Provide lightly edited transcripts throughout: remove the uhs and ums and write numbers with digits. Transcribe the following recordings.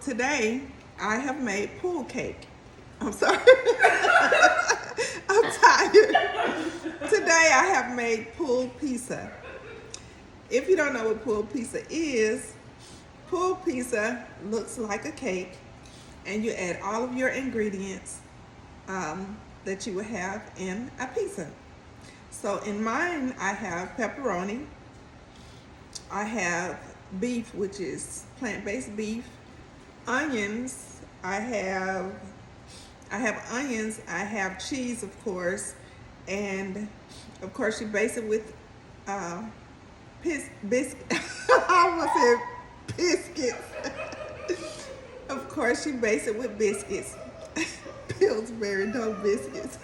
Today, I have made pool cake. I'm sorry. I'm tired. Today, I have made pool pizza. If you don't know what pool pizza is, pool pizza looks like a cake, and you add all of your ingredients that you would have in a pizza. So in mine, I have pepperoni. I have beef, which is plant-based beef. Onions. I have onions. I have cheese, of course, and of course you base it with uh, biscuit. I almost said biscuits. Of course you base it with biscuits. Pillsbury, no biscuits.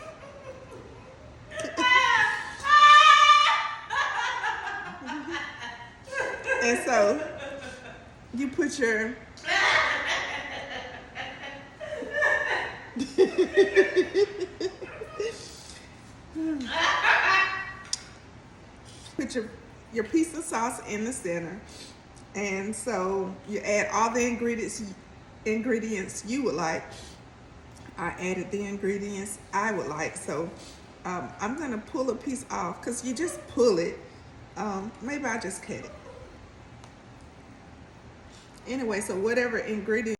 And so you put your put your pizza sauce in the center, and so you add all the ingredients you would like. I added the ingredients I would like, so I'm gonna pull a piece off because you just pull it. Maybe I just cut it anyway. So whatever ingredient